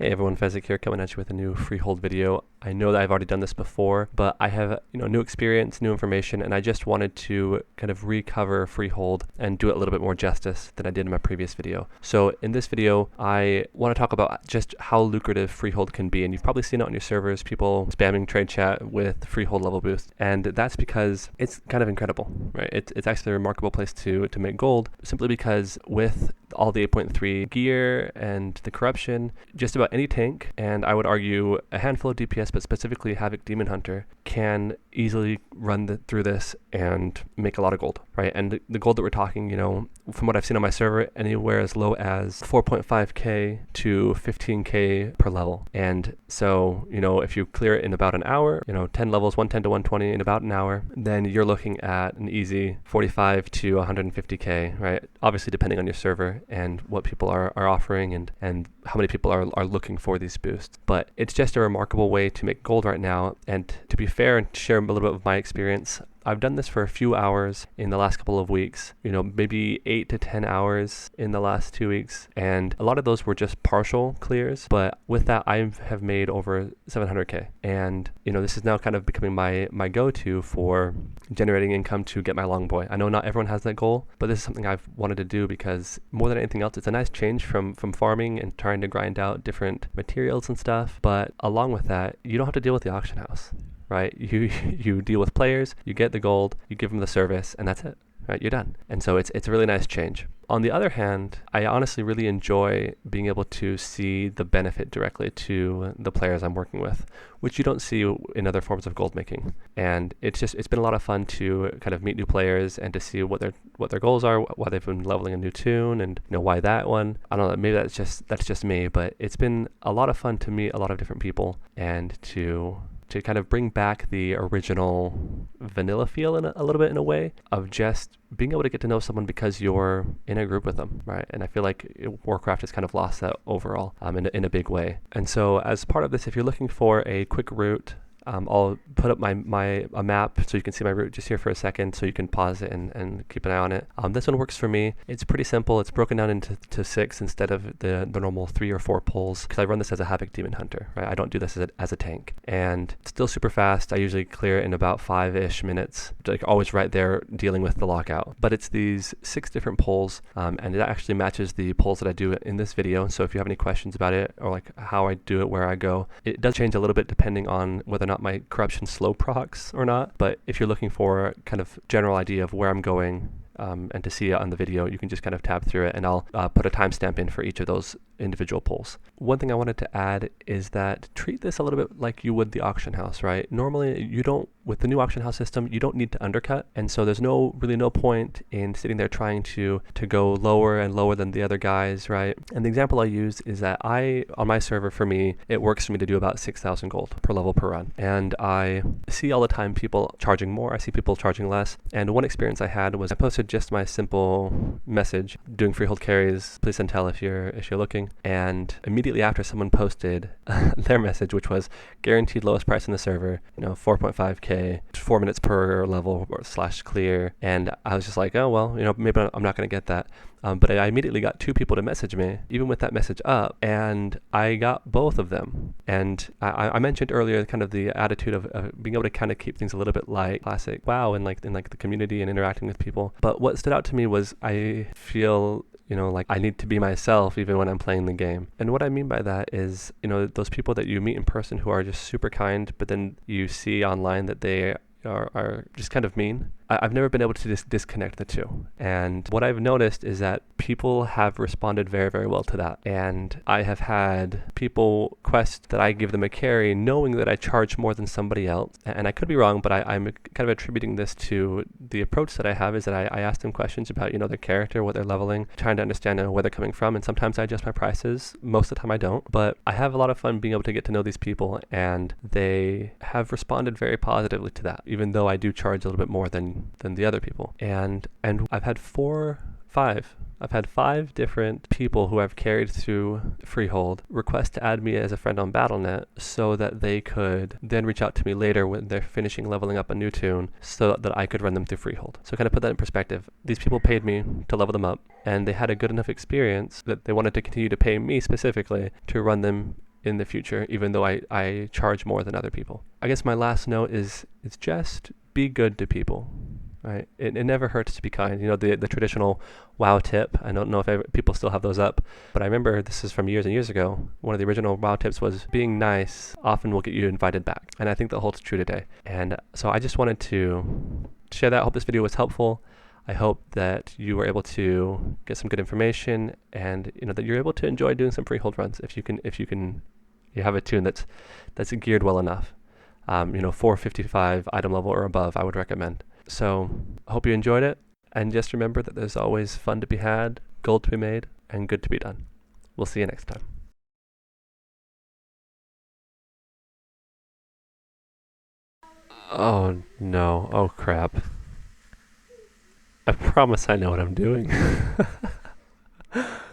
Hey everyone, Fezzik here coming at you with a new Freehold video. I know that I've already done this before, but I have new experience, new information, and I just wanted to kind of recover Freehold and do it a little bit more justice than I did in my previous video. So in this video, I want to talk about just how lucrative Freehold can be, and you've probably seen it on your servers, people spamming trade chat with Freehold level boost, and that's because it's kind of incredible, right? It's actually a remarkable place to make gold, simply because with all the 8.3 gear and the corruption, just about any tank, and I would argue a handful of DPS, but specifically Havoc Demon Hunter, can easily run through this and make a lot of gold, right? And the gold that we're talking, from what I've seen on my server, anywhere as low as 4.5k to 15k per level. And so, if you clear it in about an hour, 10 levels, 110 to 120 in about an hour, then you're looking at an easy 45 to 150k, right? Obviously, depending on your server and what people are offering and how many people are looking for these boosts. But it's just a remarkable way to make gold right now. And to be fair and share a little bit of my experience, I've done this for a few hours in the last couple of weeks, maybe 8 to 10 hours in the last 2 weeks. And a lot of those were just partial clears. But with that, I have made over 700k. And, this is now kind of becoming my go-to for generating income to get my long boy. I know not everyone has that goal, but this is something I've wanted to do because more than anything else, it's a nice change from farming and trying to grind out different materials and stuff. But along with that, you don't have to deal with the auction house. Right? You deal with players, you get the gold, you give them the service, and that's it. Right? You're done. And so it's a really nice change. On the other hand, I honestly really enjoy being able to see the benefit directly to the players I'm working with, which you don't see in other forms of gold making. And it's been a lot of fun to kind of meet new players and to see what their goals are, why they've been leveling a new tune, and why that one. I don't know, maybe that's just me, but it's been a lot of fun to meet a lot of different people and to kind of bring back the original vanilla feel a little bit in a way of just being able to get to know someone because you're in a group with them, right? And I feel like Warcraft has kind of lost that overall in a big way. And so as part of this, if you're looking for a quick route, I'll put up a map so you can see my route just here for a second so you can pause it and keep an eye on it. This one works for me. It's pretty simple. It's broken down into 6 instead of the normal 3 or 4 pulls because I run this as a Havoc Demon Hunter, right? I don't do this as a tank. And it's still super fast. I usually clear it in about 5-ish minutes, like always right there dealing with the lockout. But it's these 6 different pulls, and it actually matches the pulls that I do in this video. So if you have any questions about it or like how I do it, where I go, it does change a little bit depending on whether or not my corruption slow procs or not. But if you're looking for kind of general idea of where I'm going and to see it on the video, you can just kind of tab through it, and I'll put a timestamp in for each of those individual pulls. One thing I wanted to add is that treat this a little bit like you would the auction house, right? Normally with the new auction house system, you don't need to undercut, and so there's really no point in sitting there trying to go lower and lower than the other guys, right? And the example I use is that on my server, for me, it works for me to do about 6,000 gold per level per run, and I see all the time people charging more, I see people charging less, and one experience I had was I posted just my simple message, doing Freehold carries, please send tell if you're looking, and immediately after someone posted their message, which was guaranteed lowest price in the server, 4.5k, 4 minutes per level / clear, and I was just like, oh well, maybe I'm not going to get that. But I immediately got 2 people to message me, even with that message up, and I got both of them. And I mentioned earlier kind of the attitude of being able to kind of keep things a little bit like classic WoW and like the community and interacting with people. But what stood out to me was I feel like I need to be myself even when I'm playing the game. And what I mean by that is, those people that you meet in person who are just super kind, but then you see online that they are just kind of mean. I've never been able to disconnect the two. And what I've noticed is that people have responded very, very well to that. And I have had people request that I give them a carry knowing that I charge more than somebody else. And I could be wrong, but I'm kind of attributing this to the approach that I have is that I ask them questions about, their character, what they're leveling, trying to understand where they're coming from. And sometimes I adjust my prices. Most of the time I don't. But I have a lot of fun being able to get to know these people, and they have responded very positively to that, even though I do charge a little bit more than the other people. And I've had 5 different people who I've carried through Freehold request to add me as a friend on BattleNet so that they could then reach out to me later when they're finishing leveling up a new tune so that I could run them through Freehold. So kind of put that in perspective. These people paid me to level them up, and they had a good enough experience that they wanted to continue to pay me specifically to run them in the future, even though I charge more than other people. I guess my last note is it's just be good to people. Right? It never hurts to be kind. You know, the traditional WoW tip. I don't know if people still have those up, but I remember this is from years and years ago. One of the original WoW tips was being nice often will get you invited back. And I think that holds true today. And so I just wanted to share that. I hope this video was helpful. I hope that you were able to get some good information, and you know that you're able to enjoy doing some Freehold runs if you have a tune that's geared well enough. 455 item level or above, I would recommend. So I hope you enjoyed it, and just remember that there's always fun to be had, gold to be made, and good to be done. We'll see you next time. Oh no, oh crap. I promise I know what I'm doing.